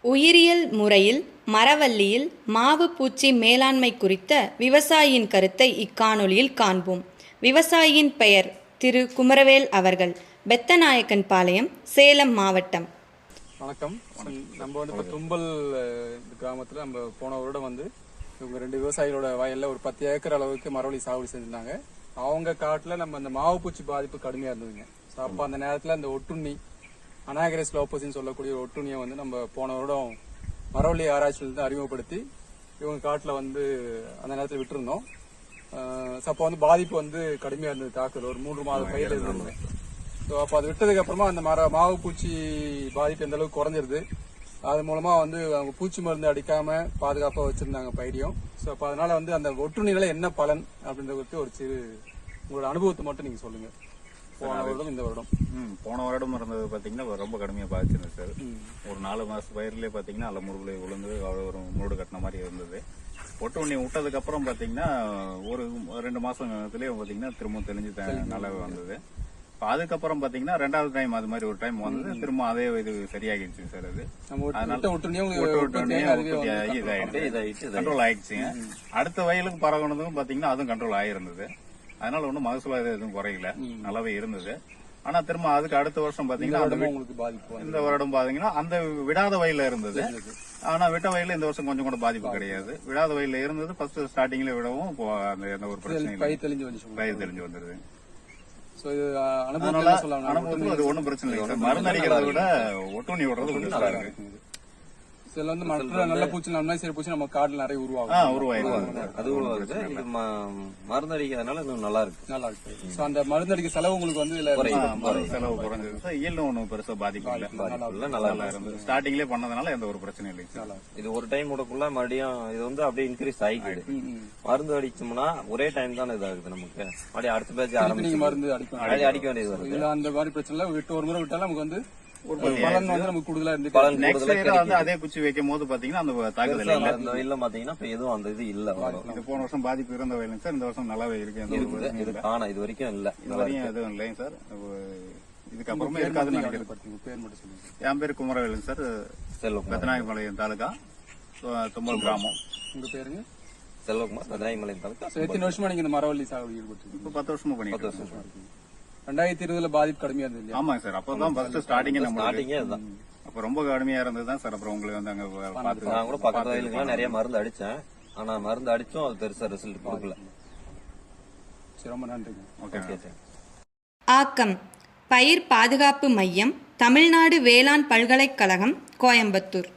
உயிரியல் முறையில் மரவள்ளியில் மாவு பூச்சி மேலாண்மை குறித்த விவசாயியின் கருத்தை இக்காணொளியில் காண்போம். விவசாயியின் பெயர் திரு குமரவேல் அவர்கள், பெத்தநாயக்கன்பாளையம், சேலம் மாவட்டம். வணக்கம். நம்ம இப்போ தும்பல் கிராமத்தில் நம்ம போன வருடம் இவங்க 2 விவசாயிகளோட வயலில் ஒரு 10 ஏக்கர் அளவுக்கு மரவள்ளி சாகுபடி செஞ்சிருந்தாங்க. அவங்க காட்டில் நம்ம அந்த மாவு பூச்சி பாதிப்பு கடுமையாக இருந்ததுங்க. ஸோ அப்போ அந்த நேரத்தில் அந்த ஒட்டுண்ணி அனாகரஸ் லோப்பஸ்ன்னு சொல்லக்கூடிய ஒரு ஒட்டுண்ணியை நம்ம போன வருடம் மரவள்ளி ஆராய்ச்சியிலிருந்து அறிமுகப்படுத்தி இவங்க காட்டில் அந்த நேரத்தில் விட்டுருந்தோம். அப்போ பாதிப்பு கடுமையாக இருந்தது, தாக்குதல் ஒரு 3 மாத பயிர் இருந்தது. ஸோ அப்போ அது விட்டதுக்கு அப்புறமா அந்த மாவு பூச்சி பாதிப்பு எந்த அளவுக்கு குறைஞ்சிருது. அது மூலமா அவங்க பூச்சி மருந்து அடிக்காம பாதுகாப்பாக வச்சிருந்தாங்க பயிரையும். ஸோ அப்போ அதனால அந்த ஒட்டுண்ணினால என்ன பலன் அப்படின்றத பற்றி ஒரு சிறு உங்களோட அனுபவத்தை மட்டும் நீங்க சொல்லுங்க. போன வருடம் இருந்தது பாத்தீங்கன்னா ரொம்ப கடுமையா பாதிச்சிருந்தது சார். ஒரு 4 மாசம் பயிர்லயே பாத்தீங்கன்னா அல்ல முருகுலை விழுந்து ஒரு மூடு கட்டின மாதிரி இருந்தது. ஒட்டுண்ணி விட்டதுக்கு அப்புறம் பாத்தீங்கன்னா ஒரு 2 மாசத்துலயே பாத்தீங்கன்னா திரும்ப தெளிஞ்சு நல்லாவே வந்தது. அதுக்கப்புறம் பாத்தீங்கன்னா 2வது டைம் அது மாதிரி ஒரு டைம் வந்து திரும்ப அதே இது சரியாகிடுச்சு சார். அது கண்ட்ரோல் ஆயிடுச்சுங்க. அடுத்த வயலுக்கு பரவனதும் பாத்தீங்கன்னா அதுவும் கண்ட்ரோல் ஆயிருந்தது. அதனால ஒன்றும் மகசூல் எதுவும் குறையல, நல்லாவே இருந்தது. ஆனா திரும்ப அதுக்கு அடுத்த வருஷம் பாத்தீங்கன்னா இந்த வருடம் பாத்தீங்கன்னா அந்த விடாத வயல்ல இருந்தது. ஆனா விட்ட வயல்ல இந்த வருஷம் கொஞ்சம் கூட பாதிப்பு கிடையாது. விடாத வயல்ல இருந்தது ஃபர்ஸ்ட் ஸ்டார்டிங்ல விடவும் அந்த எந்த ஒரு பிரச்சனையும் பயிர் தெளிஞ்சு வந்துருது. அனுபவத்துக்கு அது ஒன்றும் பிரச்சனை இல்லை சார். மருந்து அடிக்கிறத விட ஒட்டுண்ணி விடுறது கொஞ்சம் நல்லா இருக்கு. சில மற்ற நல்ல பூச்சி சரி பூச்சி நம்ம காடுல நிறைய உருவாகும். அது மருந்து அடிக்கிறதுனால நல்லா இருக்கு. சோ அந்த மருந்து அடிக்க செலவு உங்களுக்கு செலவு குறைஞ்சது சார். ஈல்டும் ஒன்றும் பெருசா பாதிப்பு இல்லை, நல்லா இருந்தது. ஸ்டார்டிங்லேயே பண்ணதுனால எந்த ஒரு பிரச்சனையும் இல்லை. இது ஒரு டைம் விடக்குள்ள மறுபடியும் இது அப்படியே இன்க்ரீஸ் ஆகிக்குது. மருந்து அடிச்சோம்னா ஒரே டைம் தானே இதாகுது நமக்கு. அப்படியே அடுத்த பேஜ் ஆரம்பிச்சு மருந்து அடிக்க வேண்டியது வருது. அந்த மாதிரி பிரச்சனை விட்டு ஒரு முறை விட்டாலும் நமக்கு அதே குச்சி வைக்கும் போது பாத்தீங்கன்னா அந்த தாக்குதல் இல்ல பாத்தீங்கன்னா எதுவும் அந்த இது இல்ல. இது போன வருஷம் பாதிப்பு இருந்த வயலுங்க சார். இந்த வருஷம் நல்லாவே இருக்கு. இது வரைக்கும் இல்ல, எதுவும் இல்லைங்க சார். இதுக்கப்புறமே இருக்காதுன்னு நினைக்கிறேன். என் பேர் குமரவேலுங்க சார். பெத்தநாயக்கன்பாளையம் தாலுகா, தும்பல் கிராமம். உங்க பேருங்க? செல்வகுமார், பெத்தநாயக்கன்பாளையம் தாலுகா. எத்தனை வருஷமா நீங்க இந்த மரவள்ளி சாகுபடி ஈடுபட்டு? இப்ப 10 வருஷமா பண்ணிட்டு 2020 பாதிப்பு கடுமையா இருந்தது. ஆமாங்க சார். அப்பதான் ஃபர்ஸ்ட் ஸ்டார்டிங்கே அதுதான். அப்ப ரொம்ப கடுமையா இருந்ததுதான் சார். அப்புறம் உங்களுக்கு அங்க பார்த்து நான் கூட பக்கத்து வயலுக்குலாம் நிறைய மருந்து அடிச்சேன். ஆனா மருந்து அடிச்சும் அது பெருசா ரிசல்ட் கொடுக்கல. ரொம்ப நன்றி. ஓகே. ஆக்கம் பயிர் பாதுகாப்பு மையம், தமிழ்நாடு வேளாண் பல்கலைக்கழகம், கோயம்புத்தூர்.